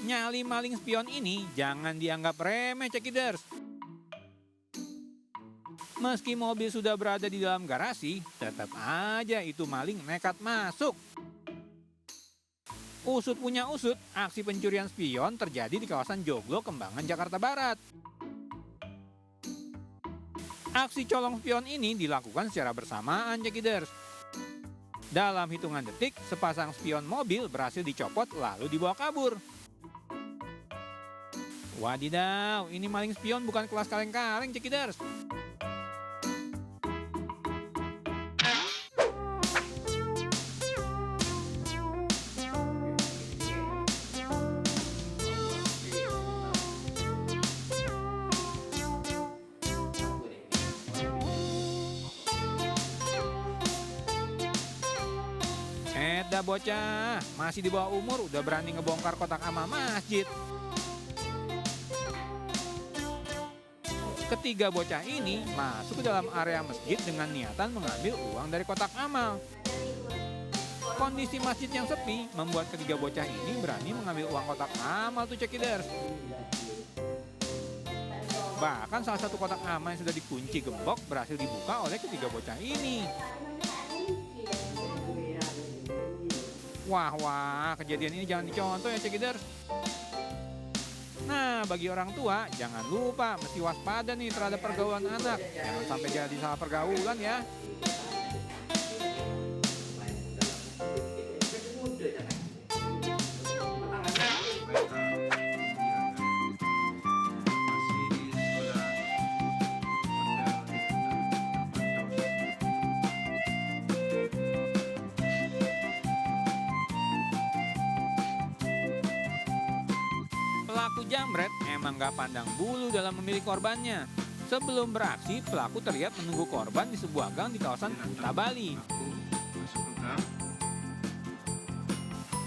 Nyali maling spion ini jangan dianggap remeh, cekiders. Meski mobil sudah berada di dalam garasi, tetap aja itu maling nekat masuk. Usut punya usut, aksi pencurian spion terjadi di kawasan Joglo, Kembangan, Jakarta Barat. Aksi colong spion ini dilakukan secara bersamaan, cekiders. Dalam hitungan detik, sepasang spion mobil berhasil dicopot lalu dibawa kabur. Wadidaw, ini maling spion bukan kelas kaleng-kaleng, cekiders. Dah bocah, masih di bawah umur udah berani ngebongkar kotak amal masjid. Ketiga bocah ini masuk ke dalam area masjid dengan niatan mengambil uang dari kotak amal. Kondisi masjid yang sepi membuat ketiga bocah ini berani mengambil uang kotak amal tuh, cekiders. Bahkan salah satu kotak amal yang sudah dikunci gembok berhasil dibuka oleh ketiga bocah ini. Wah, kejadian ini jangan dicontoh ya, cekiders. Nah, bagi orang tua, jangan lupa mesti waspada nih terhadap pergaulan anak. Jangan sampai jadi salah pergaulan ya. Pelaku jambret emang gak pandang bulu dalam memilih korbannya. Sebelum beraksi, pelaku terlihat menunggu korban di sebuah gang di kawasan Kuta, Bali.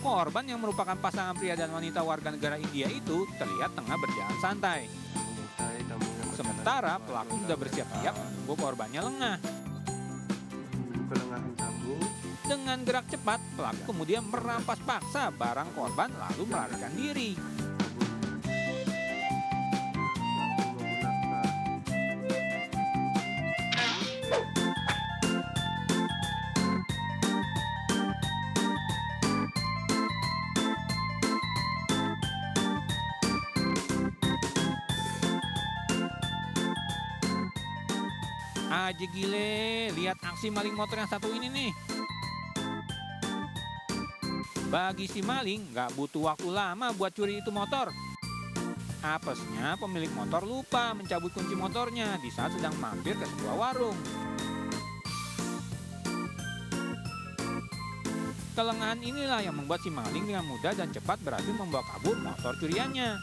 Korban yang merupakan pasangan pria dan wanita warga negara India itu terlihat tengah berjalan santai. Sementara pelaku sudah bersiap-siap menunggu korbannya lengah. Dengan gerak cepat, pelaku kemudian merampas paksa barang korban lalu melarikan diri. Aji gile, lihat aksi maling motor yang satu ini nih. Bagi si maling, nggak butuh waktu lama buat curi itu motor. Apesnya pemilik motor lupa mencabut kunci motornya di saat sedang mampir ke sebuah warung. Kelengahan inilah yang membuat si maling dengan mudah dan cepat berhasil membawa kabur motor curiannya.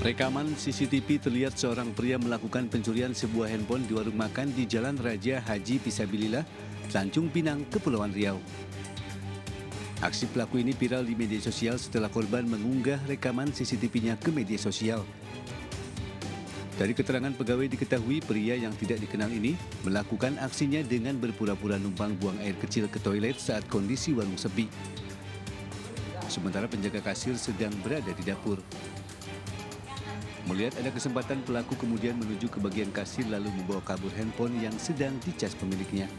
Rekaman CCTV terlihat seorang pria melakukan pencurian sebuah handphone di warung makan di Jalan Raja Haji Fisabilillah, Tanjung Pinang, Kepulauan Riau. Aksi pelaku ini viral di media sosial setelah korban mengunggah rekaman CCTV-nya ke media sosial. Dari keterangan pegawai diketahui pria yang tidak dikenal ini melakukan aksinya dengan berpura-pura numpang buang air kecil ke toilet saat kondisi warung sepi. Sementara penjaga kasir sedang berada di dapur. Melihat ada kesempatan, pelaku kemudian menuju ke bagian kasir lalu membawa kabur handphone yang sedang dicas pemiliknya.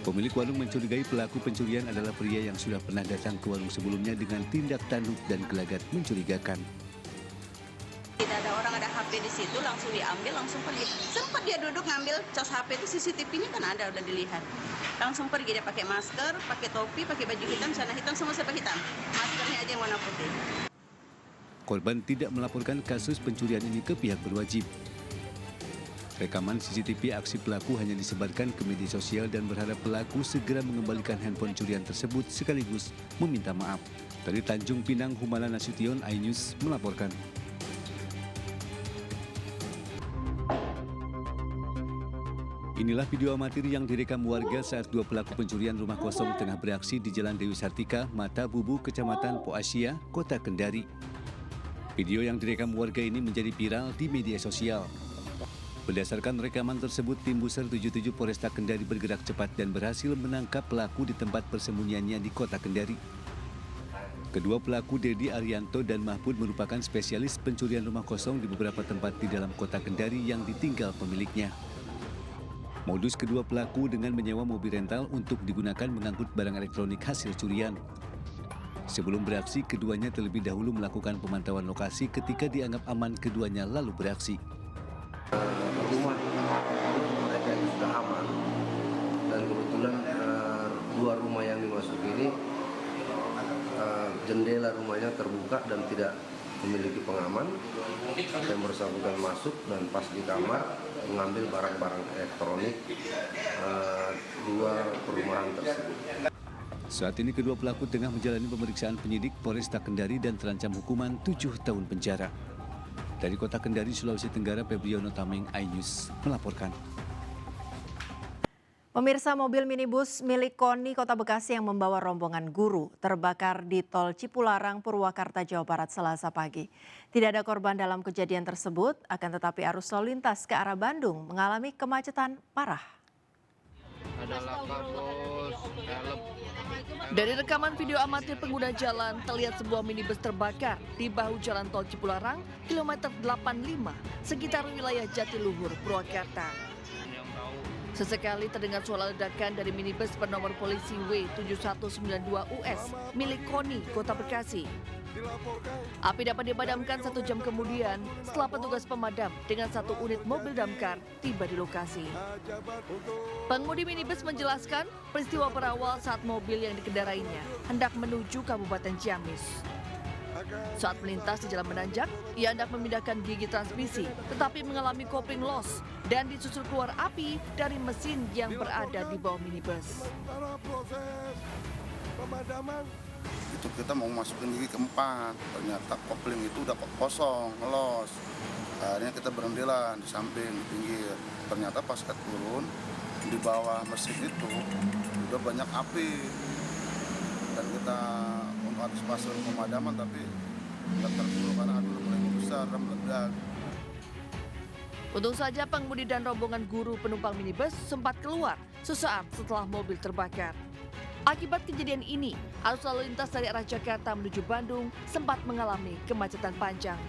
Pemilik warung mencurigai pelaku pencurian adalah pria yang sudah pernah datang ke warung sebelumnya dengan tindak tanduk dan gelagat mencurigakan. Tidak ada orang, ada HP di situ, langsung diambil, langsung pergi. Sempat dia duduk ngambil cas HP itu, CCTV-nya kan ada, udah dilihat. Langsung pergi, dia pakai masker, pakai topi, pakai baju hitam, celana hitam, semua serba hitam. Maskernya aja yang warna putih. Korban tidak melaporkan kasus pencurian ini ke pihak berwajib. Rekaman CCTV aksi pelaku hanya disebarkan ke media sosial dan berharap pelaku segera mengembalikan handphone curian tersebut sekaligus meminta maaf. Dari Tanjung Pinang, Humala Nasution, iNews melaporkan. Inilah video amatir yang direkam warga saat dua pelaku pencurian rumah kosong tengah beraksi di Jalan Dewi Sartika, Mata Bubu, Kecamatan Poasia, Kota Kendari. Video yang direkam warga ini menjadi viral di media sosial. Berdasarkan rekaman tersebut, tim Buser 77 Polresta Kendari bergerak cepat dan berhasil menangkap pelaku di tempat persembunyiannya di kota Kendari. Kedua pelaku, Dedi Arianto dan Mahfud, merupakan spesialis pencurian rumah kosong di beberapa tempat di dalam kota Kendari yang ditinggal pemiliknya. Modus kedua pelaku dengan menyewa mobil rental untuk digunakan mengangkut barang elektronik hasil curian. Sebelum beraksi, keduanya terlebih dahulu melakukan pemantauan lokasi. Ketika dianggap aman, keduanya lalu beraksi. Rumah mereka itu sudah aman, dan kebetulan dua rumah yang dimasuki ini jendela rumahnya terbuka dan tidak memiliki pengaman. Yang bersangkutan masuk dan pas di kamar mengambil barang-barang elektronik dua perumahan tersebut. Saat ini kedua pelaku tengah menjalani pemeriksaan penyidik Polresta Kendari dan terancam hukuman 7 tahun penjara. Dari kota Kendari, Sulawesi Tenggara, Febriono Tameng, iNews melaporkan. Pemirsa, mobil minibus milik KONI Kota Bekasi yang membawa rombongan guru terbakar di Tol Cipularang, Purwakarta, Jawa Barat, Selasa pagi. Tidak ada korban dalam kejadian tersebut, akan tetapi arus lalu lintas ke arah Bandung mengalami kemacetan parah. Dari rekaman video amatir pengguna jalan, terlihat sebuah minibus terbakar di bahu jalan Tol Cipularang, kilometer 85, sekitar wilayah Jatiluhur, Purwakarta. Sesekali terdengar suara ledakan dari minibus bernomor polisi W7192US milik KONI Kota Bekasi. Api dapat dipadamkan 1 jam kemudian setelah petugas pemadam dengan 1 unit mobil damkar tiba di lokasi. Pengemudi minibus menjelaskan peristiwa berawal saat mobil yang dikendarainya hendak menuju Kabupaten Ciamis. Saat melintas di jalan menanjak, ia hendak memindahkan gigi transmisi tetapi mengalami kopling loss dan disusul keluar api dari mesin yang berada di bawah minibus. Itu kita mau masukin gigi keempat, ternyata kopling itu udah kosong, los. Akhirnya kita berhentilah di samping, di pinggir. Ternyata pas kita turun, di bawah mesin itu udah banyak api. Dan kita untuk antisipasi pemadaman, tapi nggak dulu karena api mulai membesar dan meledak. Untung saja pengemudi dan rombongan guru penumpang minibus sempat keluar sesaat setelah mobil terbakar. Akibat kejadian ini, arus lalu lintas dari arah Jakarta menuju Bandung sempat mengalami kemacetan panjang.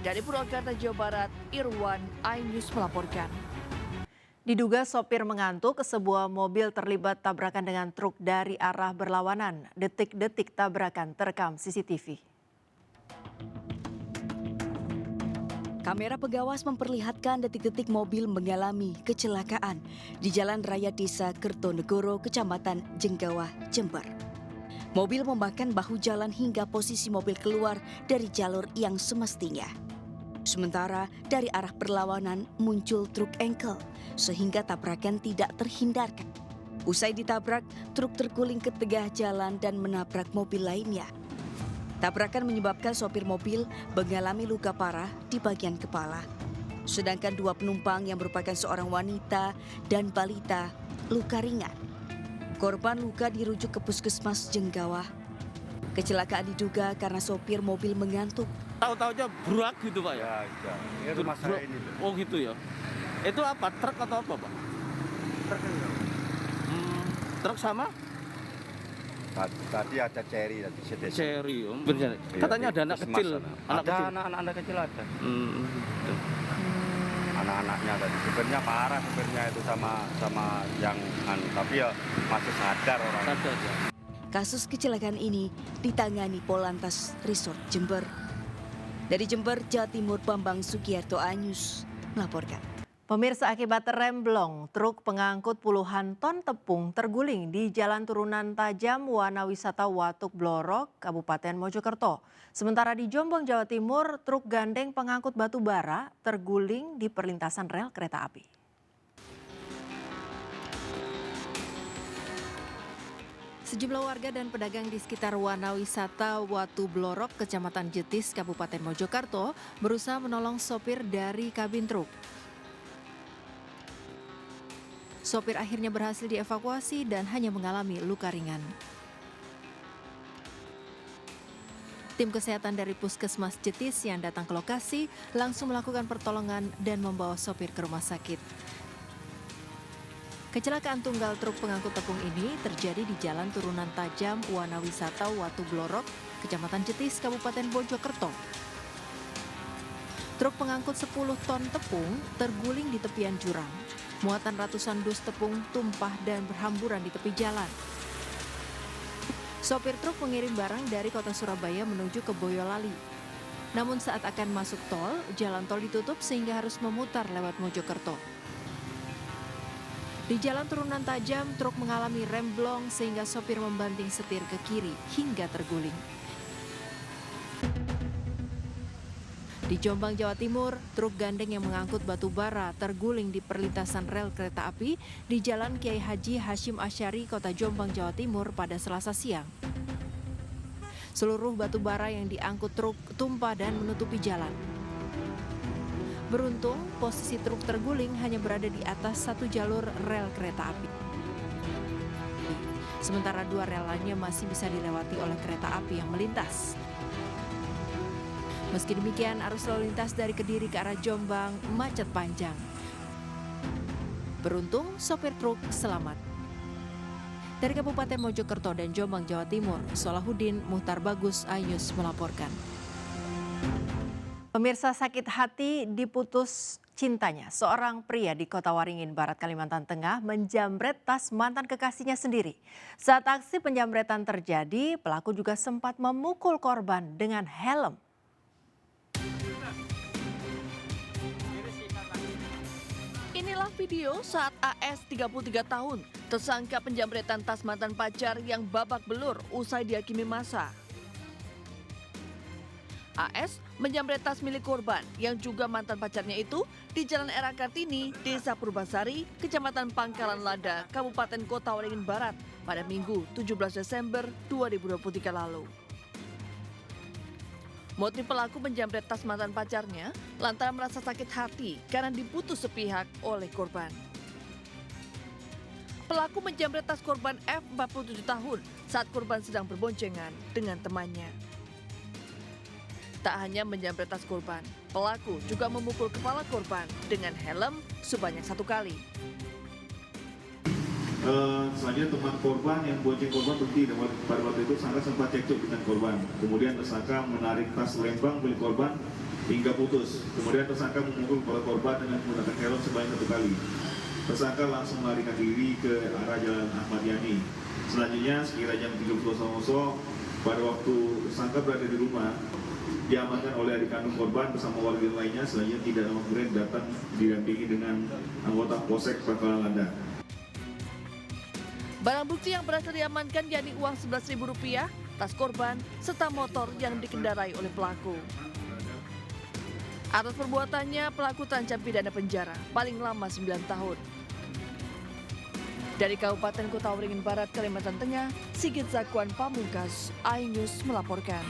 Dari Purwakarta, Jawa Barat, Irwan, iNews melaporkan. Diduga sopir mengantuk, sebuah mobil terlibat tabrakan dengan truk dari arah berlawanan. Detik-detik tabrakan terekam CCTV. Kamera pengawas memperlihatkan detik-detik mobil mengalami kecelakaan di Jalan Raya Desa Kertonegoro, Kecamatan Jenggawah, Jember. Mobil memakan bahu jalan hingga posisi mobil keluar dari jalur yang semestinya. Sementara dari arah berlawanan muncul truk engkel sehingga tabrakan tidak terhindarkan. Usai ditabrak, truk terguling ke tengah jalan dan menabrak mobil lainnya. Tabrakan menyebabkan sopir mobil mengalami luka parah di bagian kepala. Sedangkan 2 penumpang yang merupakan seorang wanita dan balita luka ringan. Korban luka dirujuk ke Puskesmas Jenggawah. Kecelakaan diduga karena sopir mobil mengantuk. Tahu-tahu aja berak gitu Pak ya? Ya, rumah saya ini. Oh gitu ya? Itu apa? Truk atau apa Pak? Truk ini. Truk sama? Tadi ada Cherry tadi sedes. Cherry, bener. Katanya ada anak kecil. Anak kecil ada. Anak-anaknya tadi supirnya parah, supirnya itu sama yang tapi ya masih sadar orang. Sadar ya. Kasus kecelakaan ini ditangani Polantas Resort Jember. Dari Jember, Jawa Timur, Bambang Sugiarto, iNews melaporkan. Pemirsa, akibat remblong, truk pengangkut puluhan ton tepung terguling di Jalan Turunan Tajam Wanawisata Watuk Blorok, Kabupaten Mojokerto. Sementara di Jombang, Jawa Timur, truk gandeng pengangkut batu bara terguling di perlintasan rel kereta api. Sejumlah warga dan pedagang di sekitar Wanawisata Watu Blorok, Kecamatan Jetis, Kabupaten Mojokerto, berusaha menolong sopir dari kabin truk. Sopir akhirnya berhasil dievakuasi dan hanya mengalami luka ringan. Tim kesehatan dari Puskesmas Jetis yang datang ke lokasi langsung melakukan pertolongan dan membawa sopir ke rumah sakit. Kecelakaan tunggal truk pengangkut tepung ini terjadi di Jalan Turunan Tajam Wanawisata Watu Blorok, Kecamatan Jetis, Kabupaten Mojokerto. Truk pengangkut 10 ton tepung terguling di tepian jurang. Muatan ratusan dus tepung tumpah dan berhamburan di tepi jalan. Sopir truk mengirim barang dari kota Surabaya menuju ke Boyolali. Namun saat akan masuk tol, jalan tol ditutup sehingga harus memutar lewat Mojokerto. Di Jalan Turunan Tajam, truk mengalami remblong sehingga sopir membanting setir ke kiri hingga terguling. Di Jombang, Jawa Timur, truk gandeng yang mengangkut batu bara terguling di perlintasan rel kereta api di Jalan Kiai Haji Hashim Asyari, Kota Jombang, Jawa Timur pada Selasa siang. Seluruh batu bara yang diangkut truk tumpah dan menutupi jalan. Beruntung, posisi truk terguling hanya berada di atas satu jalur rel kereta api. Sementara dua rel lainnya masih bisa dilewati oleh kereta api yang melintas. Meski demikian, arus lalu lintas dari Kediri ke arah Jombang macet panjang. Beruntung, sopir truk selamat. Dari Kabupaten Mojokerto dan Jombang, Jawa Timur, Solahuddin Muhtar Bagus, iNews melaporkan. Pemirsa, sakit hati diputus cintanya. Seorang pria di Kota Waringin Barat, Kalimantan Tengah menjamret tas mantan kekasihnya sendiri. Saat aksi penjamretan terjadi, pelaku juga sempat memukul korban dengan helm. Inilah video saat AS 33 tahun tersangka penjamretan tas mantan pacar yang babak belur usai dihakimi massa. AS menjamret tas milik korban yang juga mantan pacarnya itu di Jalan Era Kartini, Desa Purbasari, Kecamatan Pangkalan Lada, Kabupaten Kota Waringin Barat pada Minggu 17 Desember 2023 lalu. Motif pelaku menjamret tas mantan pacarnya lantaran merasa sakit hati karena diputus sepihak oleh korban. Pelaku menjamret tas korban F 47 tahun saat korban sedang berboncengan dengan temannya. Tak hanya menjamret tas korban, pelaku juga memukul kepala korban dengan helm sebanyak 1 kali. Selanjutnya teman korban yang bonceng korban berhenti dan pada waktu itu tersangka sempat cekcok dengan korban. Kemudian tersangka menarik tas lembang milik korban hingga putus. Kemudian tersangka memukul kepala korban dengan menggunakan helm sebanyak 1 kali. Tersangka langsung melarikan diri ke arah Jalan Ahmad Yani. Selanjutnya sekira jam 13.00 pada waktu tersangka berada di rumah, diamankan oleh adik kandung korban bersama warga lainnya. Selanjutnya tidak lama kemudian datang didampingi dengan anggota Polsek Pangkalan Lada. Barang bukti yang berhasil diamankan yakni uang Rp11.000, tas korban, serta motor yang dikendarai oleh pelaku. Atas perbuatannya, pelaku terancam pidana penjara paling lama 9 tahun. Dari Kabupaten Kota Waringin Barat, Kalimantan Tengah, Sigit Zakuan Pamungkas, iNews melaporkan.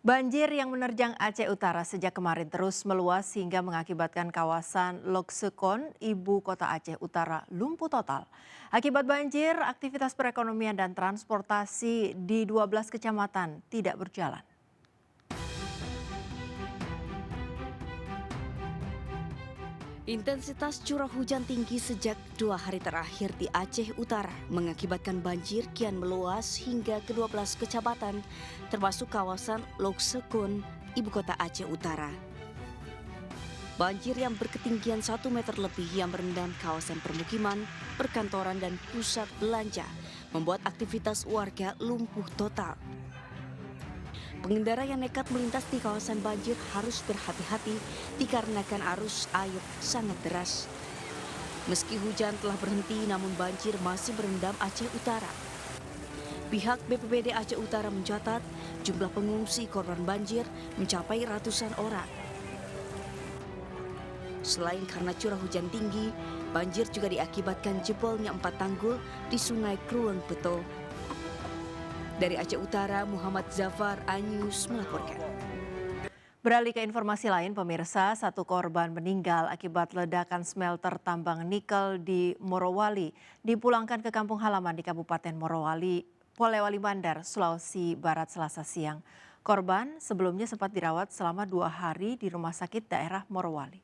Banjir yang menerjang Aceh Utara sejak kemarin terus meluas hingga mengakibatkan kawasan Loksekon, ibu kota Aceh Utara, lumpuh total. Akibat banjir, aktivitas perekonomian dan transportasi di 12 kecamatan tidak berjalan. Intensitas curah hujan tinggi sejak 2 hari terakhir di Aceh Utara mengakibatkan banjir kian meluas hingga ke 12 kecamatan, termasuk kawasan Loksekon, ibu kota Aceh Utara. Banjir yang berketinggian 1 meter lebih yang merendam kawasan permukiman, perkantoran dan pusat belanja membuat aktivitas warga lumpuh total. Pengendara yang nekat melintas di kawasan banjir harus berhati-hati dikarenakan arus air sangat deras. Meski hujan telah berhenti, namun banjir masih merendam Aceh Utara. Pihak BPBD Aceh Utara mencatat jumlah pengungsi korban banjir mencapai ratusan orang. Selain karena curah hujan tinggi, banjir juga diakibatkan jebolnya 4 tanggul di Sungai Krueng Beto. Dari Aceh Utara, Muhammad Zafar, iNews melaporkan. Beralih ke informasi lain, pemirsa, 1 korban meninggal akibat ledakan smelter tambang nikel di Morowali dipulangkan ke kampung halaman di Kabupaten Morowali, Polewali Mandar, Sulawesi Barat Selasa siang. Korban sebelumnya sempat dirawat selama 2 hari di rumah sakit daerah Morowali.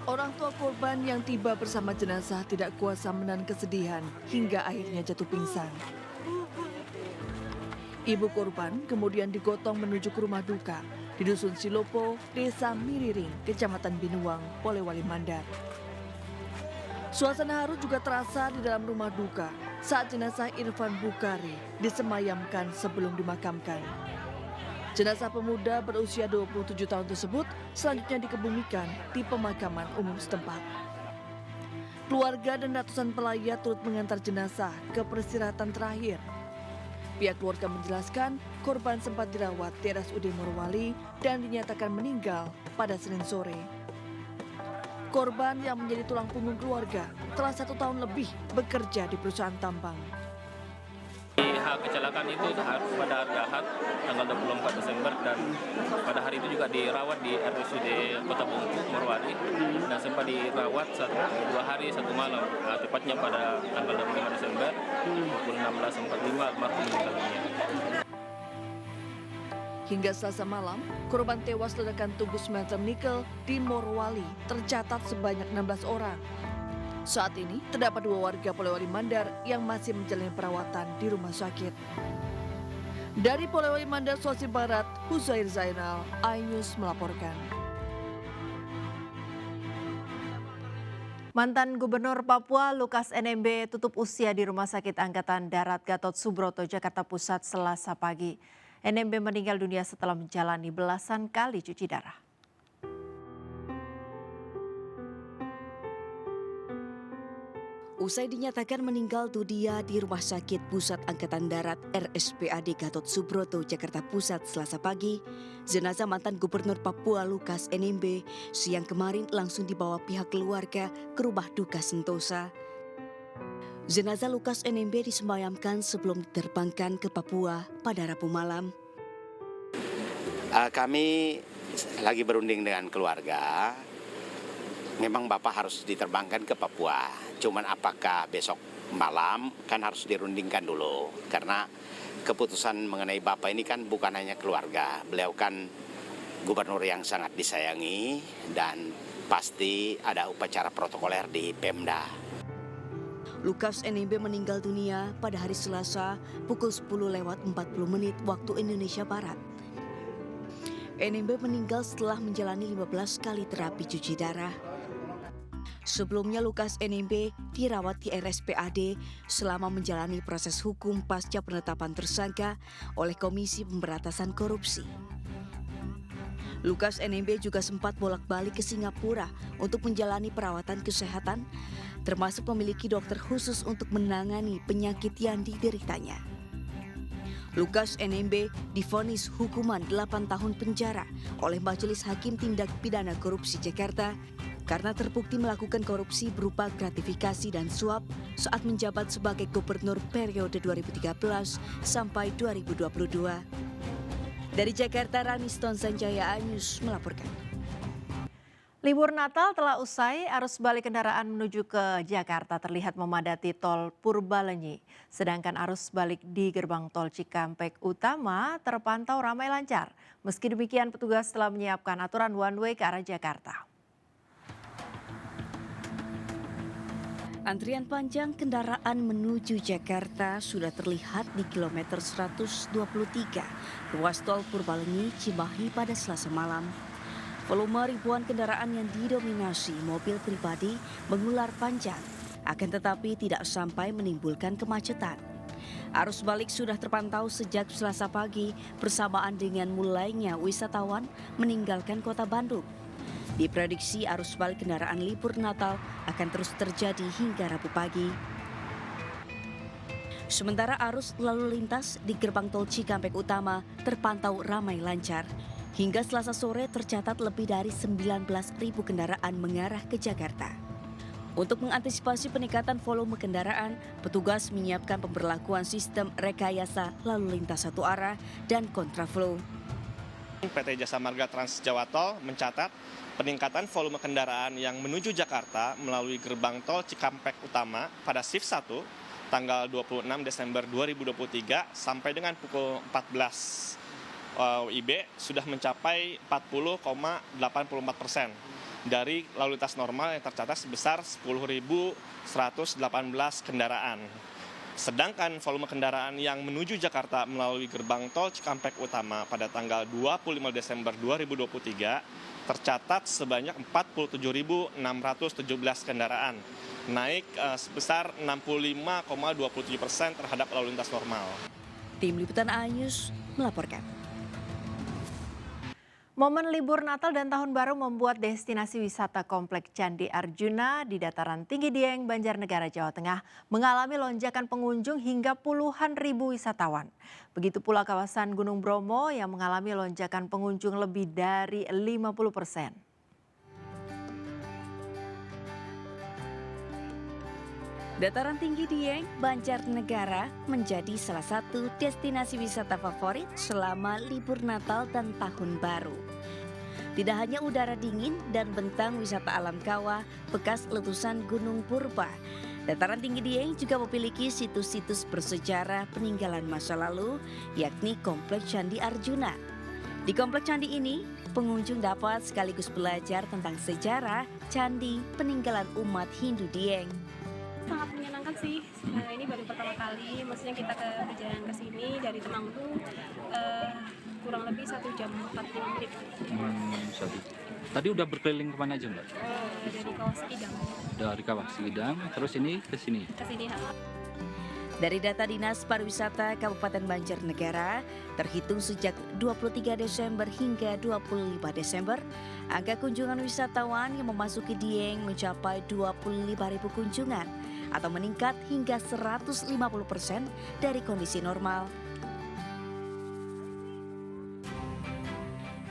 Orang tua korban yang tiba bersama jenazah tidak kuasa menahan kesedihan hingga akhirnya jatuh pingsan. Ibu korban kemudian digotong menuju ke rumah duka di Dusun Silopo, Desa Miriring, Kecamatan Binuang, Polewali Mandar. Suasana haru juga terasa di dalam rumah duka saat jenazah Irfan Bukhari disemayamkan sebelum dimakamkan. Jenazah pemuda berusia 27 tahun tersebut selanjutnya dikebumikan di pemakaman umum setempat. Keluarga dan ratusan pelayat turut mengantar jenazah ke peristirahatan terakhir. Pihak keluarga menjelaskan korban sempat dirawat di RSUD Morowali dan dinyatakan meninggal pada Senin sore. Korban yang menjadi tulang punggung keluarga telah 1 tahun lebih bekerja di perusahaan tambang. Kecelakaan itu pada hari Ahad tanggal 24 Desember dan pada hari itu juga dirawat di RSUD Kota Bungku, Morowali dan sempat dirawat 2 hari 1 malam, tepatnya pada tanggal 25 Desember pukul 16.45 almarhum meninggal dunia. Hingga Selasa malam, korban tewas ledakan tubuh smelter nikel di Morowali tercatat sebanyak 16 orang. Saat ini, terdapat 2 warga Polewali Mandar yang masih menjalani perawatan di rumah sakit. Dari Polewali Mandar, Sulawesi Barat, Huzair Zainal, iNews melaporkan. Mantan Gubernur Papua Lukas NMB tutup usia di Rumah Sakit Angkatan Darat Gatot Subroto, Jakarta Pusat Selasa pagi. NMB meninggal dunia setelah menjalani belasan kali cuci darah. Usai dinyatakan meninggal dunia di Rumah Sakit Pusat Angkatan Darat RSPAD Gatot Subroto, Jakarta Pusat Selasa pagi, jenazah mantan Gubernur Papua Lukas NMB siang kemarin langsung dibawa pihak keluarga ke rumah duka Sentosa. Jenazah Lukas NMB disemayamkan sebelum diterbangkan ke Papua pada Rabu malam. Kami lagi berunding dengan keluarga. Memang Bapak harus diterbangkan ke Papua. Cuman apakah besok malam kan harus dirundingkan dulu. Karena keputusan mengenai Bapak ini kan bukan hanya keluarga. Beliau kan gubernur yang sangat disayangi dan pasti ada upacara protokoler di Pemda. Lukas NMB meninggal dunia pada hari Selasa pukul 10:40 waktu Indonesia Barat. NMB meninggal setelah menjalani 15 kali terapi cuci darah. Sebelumnya Lukas NMB dirawat di RSPAD selama menjalani proses hukum pasca penetapan tersangka oleh Komisi Pemberantasan Korupsi. Lukas NMB juga sempat bolak-balik ke Singapura untuk menjalani perawatan kesehatan, termasuk memiliki dokter khusus untuk menangani penyakit yang dideritanya. Lukas NMB divonis hukuman 8 tahun penjara oleh Majelis Hakim Tindak Pidana Korupsi Jakarta karena terbukti melakukan korupsi berupa gratifikasi dan suap saat menjabat sebagai gubernur periode 2013 sampai 2022. Dari Jakarta, Raniston Sanjaya, iNews melaporkan. Libur Natal telah usai, arus balik kendaraan menuju ke Jakarta terlihat memadati tol Purbalenyi. Sedangkan arus balik di gerbang tol Cikampek Utama terpantau ramai lancar. Meski demikian, petugas telah menyiapkan aturan one way ke arah Jakarta. Antrian panjang kendaraan menuju Jakarta sudah terlihat di kilometer 123 ruas tol Purbalenyi Cimahi pada Selasa malam. Volume ribuan kendaraan yang didominasi mobil pribadi mengular panjang, akan tetapi tidak sampai menimbulkan kemacetan. Arus balik sudah terpantau sejak Selasa pagi bersamaan dengan mulainya wisatawan meninggalkan kota Bandung. Diprediksi arus balik kendaraan libur Natal akan terus terjadi hingga Rabu pagi. Sementara arus lalu lintas di gerbang tol Cikampek Utama terpantau ramai lancar. Hingga Selasa sore tercatat lebih dari 19.000 kendaraan mengarah ke Jakarta. Untuk mengantisipasi peningkatan volume kendaraan, petugas menyiapkan pemberlakuan sistem rekayasa lalu lintas satu arah dan kontraflow. PT Jasa Marga Trans Jawa Tol mencatat peningkatan volume kendaraan yang menuju Jakarta melalui gerbang tol Cikampek Utama pada shift 1 tanggal 26 Desember 2023 sampai dengan pukul 14 WIB sudah mencapai 40,84% dari lalu lintas normal yang tercatat sebesar 10.118 kendaraan. Sedangkan volume kendaraan yang menuju Jakarta melalui gerbang tol Cikampek Utama pada tanggal 25 Desember 2023 tercatat sebanyak 47.617 kendaraan, naik sebesar 65,27% terhadap lalu lintas normal. Tim Liputan News melaporkan. Momen libur Natal dan Tahun Baru membuat destinasi wisata Komplek Candi Arjuna di dataran tinggi Dieng, Banjarnegara, Jawa Tengah mengalami lonjakan pengunjung hingga puluhan ribu wisatawan. Begitu pula kawasan Gunung Bromo yang mengalami lonjakan pengunjung lebih dari 50%. Dataran tinggi Dieng, Banjarnegara menjadi salah satu destinasi wisata favorit selama libur Natal dan Tahun Baru. Tidak hanya udara dingin dan bentang wisata alam kawah bekas letusan Gunung Purba, dataran tinggi Dieng juga memiliki situs-situs bersejarah peninggalan masa lalu, yakni Komplek Candi Arjuna. Di Komplek Candi ini, pengunjung dapat sekaligus belajar tentang sejarah candi peninggalan umat Hindu Dieng. Sangat menyenangkan sih. Ini baru pertama kali, maksudnya kita berjalan ke sini dari Temanggung kurang lebih 1 jam 45 menit. Tadi udah berkeliling kemana aja Mbak? Dari Kawah Sikidang. Dari Kawah Sikidang, terus ini ke sini? Ke sini. Dari data Dinas Pariwisata Kabupaten Banjarnegara, terhitung sejak 23 Desember hingga 25 Desember, angka kunjungan wisatawan yang memasuki Dieng mencapai 25.000 kunjungan atau meningkat hingga 150% dari kondisi normal.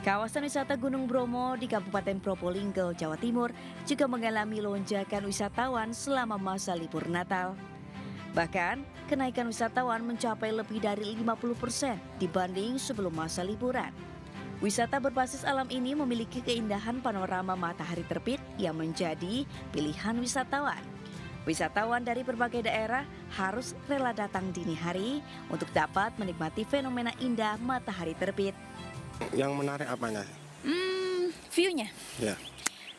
Kawasan wisata Gunung Bromo di Kabupaten Probolinggo, Jawa Timur juga mengalami lonjakan wisatawan selama masa libur Natal. Bahkan, kenaikan wisatawan mencapai lebih dari 50% dibanding sebelum masa liburan. Wisata berbasis alam ini memiliki keindahan panorama matahari terbit yang menjadi pilihan wisatawan. Wisatawan dari berbagai daerah harus rela datang dini hari untuk dapat menikmati fenomena indah matahari terbit. Yang menarik apanya? View-nya. Ya.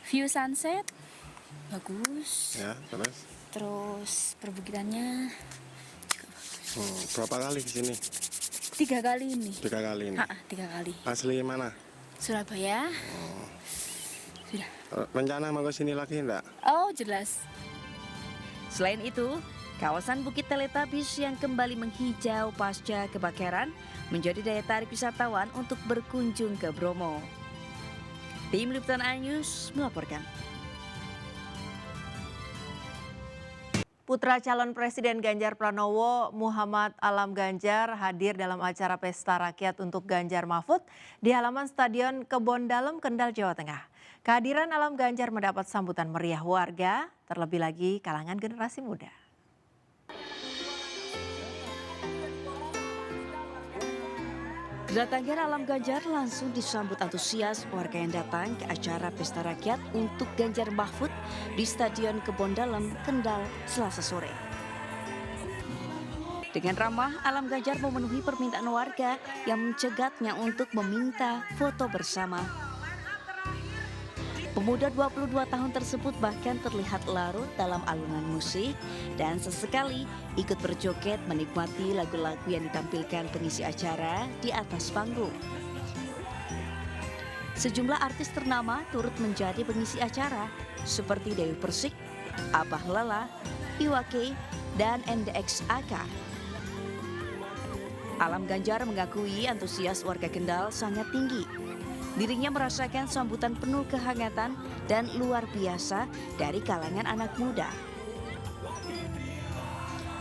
View sunset bagus. Ya, terus? Terus perbukitannya. Berapa kali ke sini? 3 kali ini. 3 kali ini. 3 kali. Asli mana? Surabaya. Sudah. Rencana mau ke sini lagi enggak? Oh, jelas. Selain itu, kawasan Bukit Teletubbies yang kembali menghijau pasca kebakaran menjadi daya tarik wisatawan untuk berkunjung ke Bromo. Tim Liputan News melaporkan. Putra calon Presiden Ganjar Pranowo, Muhammad Alam Ganjar, hadir dalam acara Pesta Rakyat untuk Ganjar Mahfud di halaman Stadion Kebon Dalem, Kendal, Jawa Tengah. Kehadiran Alam Ganjar mendapat sambutan meriah warga, terlebih lagi kalangan generasi muda. Kedatangan Alam Ganjar langsung disambut antusias warga yang datang ke acara Pesta Rakyat untuk Ganjar Mahfud di Stadion Kebon Dalem, Kendal, Selasa sore. Dengan ramah, Alam Ganjar memenuhi permintaan warga yang mencegatnya untuk meminta foto bersama. Pemuda 22 tahun tersebut bahkan terlihat larut dalam alunan musik dan sesekali ikut berjoget menikmati lagu-lagu yang ditampilkan pengisi acara di atas panggung. Sejumlah artis ternama turut menjadi pengisi acara seperti Dewi Persik, Abah Lala, Iwa K, dan NDX AK. Alam Ganjar mengakui antusias warga Kendal sangat tinggi. Dirinya merasakan sambutan penuh kehangatan dan luar biasa dari kalangan anak muda.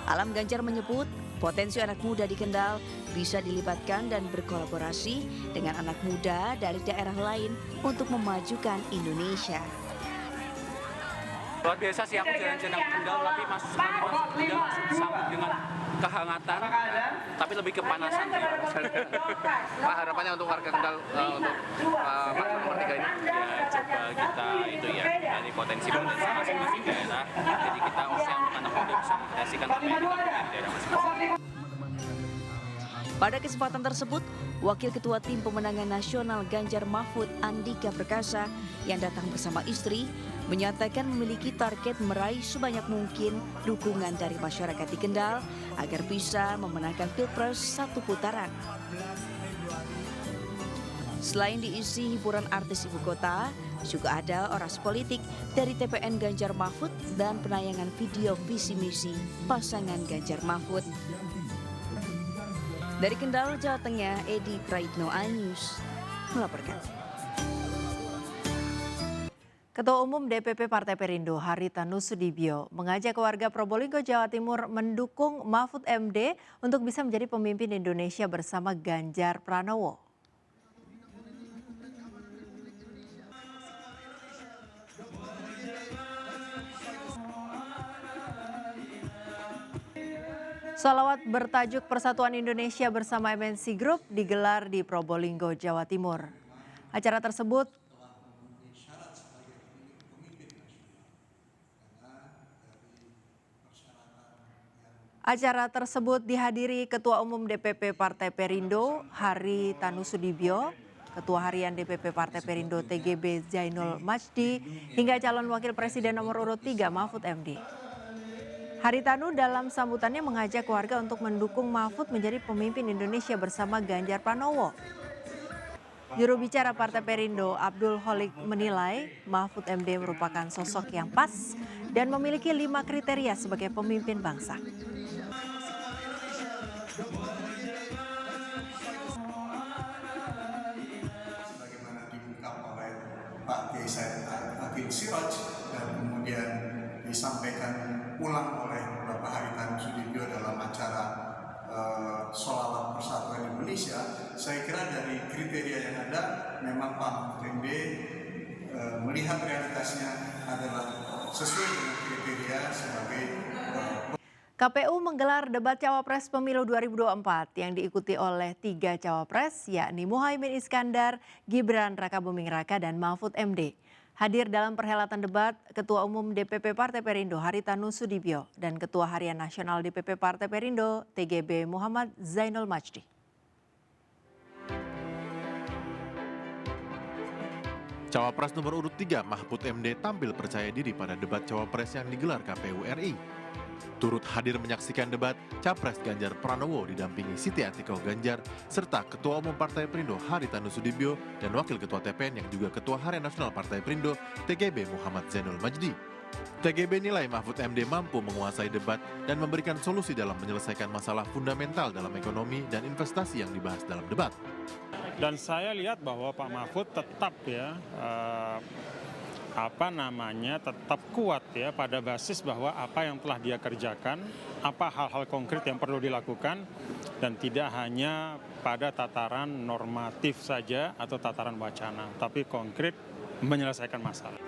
Alam Ganjar menyebut potensi anak muda di Kendal bisa dilibatkan dan berkolaborasi dengan anak muda dari daerah lain untuk memajukan Indonesia. Luar biasa sih, aku jalan-jalan Kendal tapi masih muda masih disambut dengan kehangatan, tapi lebih kepanasan. Pak, harapannya untuk warga Kendal untuk paslon nomor 3 ini? Ya, coba kita itu ya dari potensi-potensi masing-masing daerah. Jadi kita usaha untuk anak muda bisa mengkreasikan apa yang dilakukan di daerah masing-masing. Pada kesempatan tersebut, Wakil Ketua Tim Pemenangan Nasional Ganjar Mahfud Andika Perkasa yang datang bersama istri menyatakan memiliki target meraih sebanyak mungkin dukungan dari masyarakat di Kendal agar bisa memenangkan Pilpres 1 putaran. Selain diisi hiburan artis ibu kota, juga ada oras politik dari TPN Ganjar Mahfud dan penayangan video visi misi pasangan Ganjar Mahfud. Dari Kendal, Jawa Tengah, Edi Praitno, iNews melaporkan. Ketua Umum DPP Partai Perindo Haritanu Sudibyo mengajak warga Probolinggo, Jawa Timur mendukung Mahfud MD untuk bisa menjadi pemimpin Indonesia bersama Ganjar Pranowo. Sholawat bertajuk Persatuan Indonesia bersama MNC Group digelar di Probolinggo, Jawa Timur. Acara tersebut dihadiri Ketua Umum DPP Partai Perindo Haritanu Sudibyo, Ketua Harian DPP Partai Perindo TGB Zainul Majdi, hingga calon Wakil Presiden nomor urut 3 Mahfud MD. Haritanu dalam sambutannya mengajak warga untuk mendukung Mahfud menjadi pemimpin Indonesia bersama Ganjar Pranowo. Juru bicara Partai Perindo Abdul Holik menilai Mahfud MD merupakan sosok yang pas dan memiliki 5 kriteria sebagai pemimpin bangsa. Sebagaimana diungkap oleh Pak Kiai Said Akil Siraj dan kemudian disampaikan ulang oleh Bapak Haritanu Sudibyo dalam acara Sholawat Persatuan Indonesia, saya kira dari kriteria yang ada memang Pak Mahfud MD melihat realitasnya adalah sesuai dengan kriteria sebagai KPU menggelar debat Cawapres Pemilu 2024 yang diikuti oleh 3 Cawapres, yakni Muhaimin Iskandar, Gibran Rakabuming Raka, dan Mahfud MD. Hadir dalam perhelatan debat Ketua Umum DPP Partai Perindo Haritanu Sudibyo dan Ketua Harian Nasional DPP Partai Perindo TGB Muhammad Zainul Majdi. Cawapres nomor urut 3 Mahfud MD tampil percaya diri pada debat Cawapres yang digelar KPU RI. Turut hadir menyaksikan debat Capres Ganjar Pranowo didampingi Siti Atikoh Ganjar serta Ketua Umum Partai Perindo Haritanu Sudibyo dan Wakil Ketua TPN yang juga Ketua Harian Nasional Partai Perindo TGB Muhammad Zainul Majdi. TGB nilai Mahfud MD mampu menguasai debat dan memberikan solusi dalam menyelesaikan masalah fundamental dalam ekonomi dan investasi yang dibahas dalam debat. Dan saya lihat bahwa Pak Mahfud tetap tetap kuat ya pada basis bahwa apa yang telah dia kerjakan, apa hal-hal konkret yang perlu dilakukan, dan tidak hanya pada tataran normatif saja atau tataran wacana, tapi konkret menyelesaikan masalah.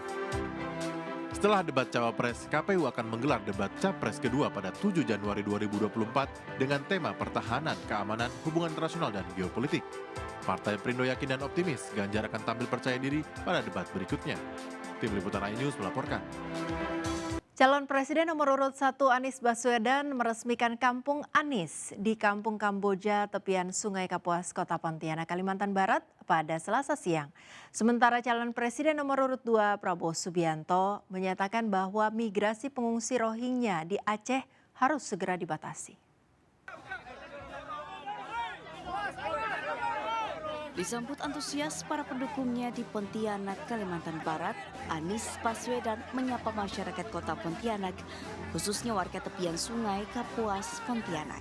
Setelah debat Cawapres, KPU akan menggelar debat Capres kedua pada 7 Januari 2024 dengan tema pertahanan, keamanan, hubungan internasional, dan geopolitik. Partai Perindo yakin dan optimis Ganjar akan tampil percaya diri pada debat berikutnya. Tim Liputan iNews melaporkan. Calon Presiden nomor urut 1 Anies Baswedan meresmikan Kampung Anies di Kampung Kamboja tepian Sungai Kapuas, Kota Pontianak, Kalimantan Barat pada Selasa siang. Sementara calon Presiden nomor urut 2 Prabowo Subianto menyatakan bahwa migrasi pengungsi Rohingya di Aceh harus segera dibatasi. Disambut antusias para pendukungnya di Pontianak, Kalimantan Barat, Anies Baswedan menyapa masyarakat Kota Pontianak, khususnya warga tepian Sungai Kapuas, Pontianak.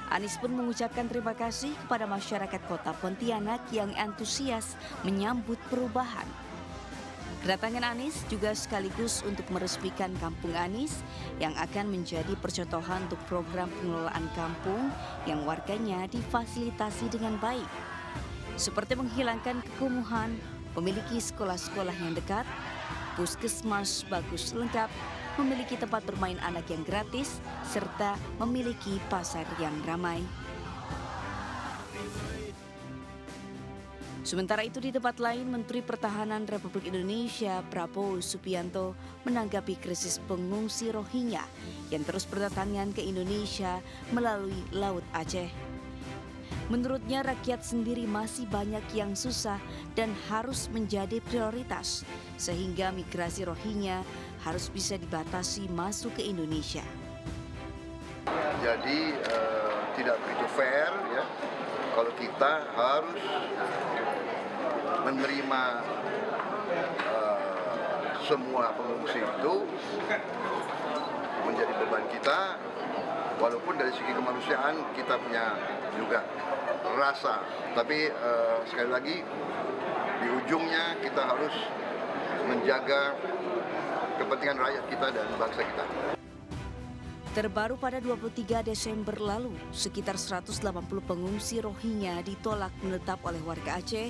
Anies pun mengucapkan terima kasih kepada masyarakat Kota Pontianak yang antusias menyambut perubahan. Kedatangan Anies juga sekaligus untuk meresmikan Kampung Anies yang akan menjadi percontohan untuk program pengelolaan kampung yang warganya difasilitasi dengan baik. Seperti menghilangkan kekumuhan, memiliki sekolah-sekolah yang dekat, puskesmas bagus lengkap, memiliki tempat bermain anak yang gratis, serta memiliki pasar yang ramai. Sementara itu di tempat lain, Menteri Pertahanan Republik Indonesia Prabowo Subianto menanggapi krisis pengungsi Rohingya yang terus berdatangan ke Indonesia melalui Laut Aceh. Menurutnya rakyat sendiri masih banyak yang susah dan harus menjadi prioritas, sehingga migrasi Rohingya harus bisa dibatasi masuk ke Indonesia. Jadi tidak begitu fair ya kalau kita harus menerima semua pengungsi itu menjadi beban kita, walaupun dari segi kemanusiaan kita punya juga rasa, tapi sekali lagi di ujungnya kita harus menjaga kepentingan rakyat kita dan bangsa kita. Terbaru pada 23 Desember lalu, sekitar 180 pengungsi Rohingya ditolak menetap oleh warga Aceh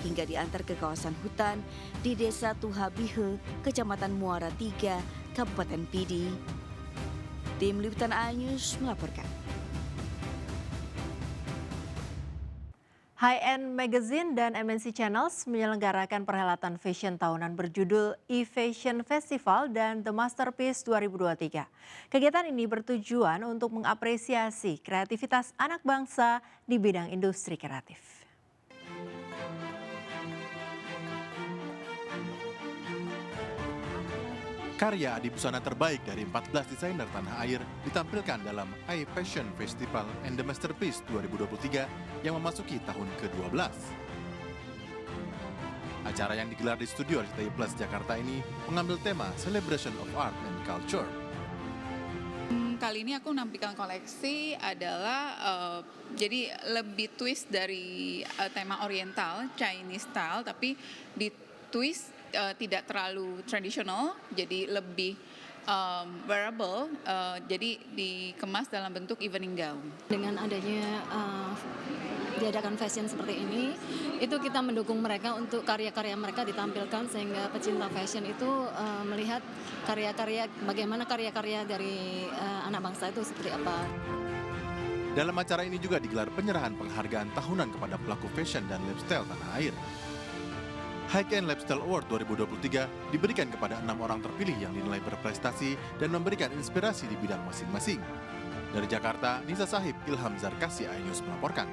hingga diantar ke kawasan hutan di Desa Tuhabihe, Kecamatan Muara 3, Kabupaten Pidi. Tim Liputan A-News melaporkan. High-End Magazine dan MNC Channels menyelenggarakan perhelatan fashion tahunan berjudul E-Fashion Festival dan The Masterpiece 2023. Kegiatan ini bertujuan untuk mengapresiasi kreativitas anak bangsa di bidang industri kreatif. Karya adi busana terbaik dari 14 desainer tanah air ditampilkan dalam E-Fashion Festival and the Masterpiece 2023 yang memasuki tahun ke-12. Acara yang digelar di studio RCTI Plus Jakarta ini mengambil tema Celebration of Art and Culture. Kali ini aku nampilkan koleksi adalah jadi lebih twist dari tema oriental, Chinese style, tapi di twist tidak terlalu tradisional, jadi lebih wearable, jadi dikemas dalam bentuk evening gown. Dengan adanya diadakan fashion seperti ini, itu kita mendukung mereka untuk karya-karya mereka ditampilkan sehingga pecinta fashion itu melihat karya-karya, bagaimana karya-karya dari anak bangsa itu seperti apa. Dalam acara ini juga digelar penyerahan penghargaan tahunan kepada pelaku fashion dan lifestyle tanah air. High-End Lifestyle Award 2023 diberikan kepada 6 orang terpilih yang dinilai berprestasi dan memberikan inspirasi di bidang masing-masing. Dari Jakarta, Nisa Sahib, Ilham Zarkasi, iNews melaporkan.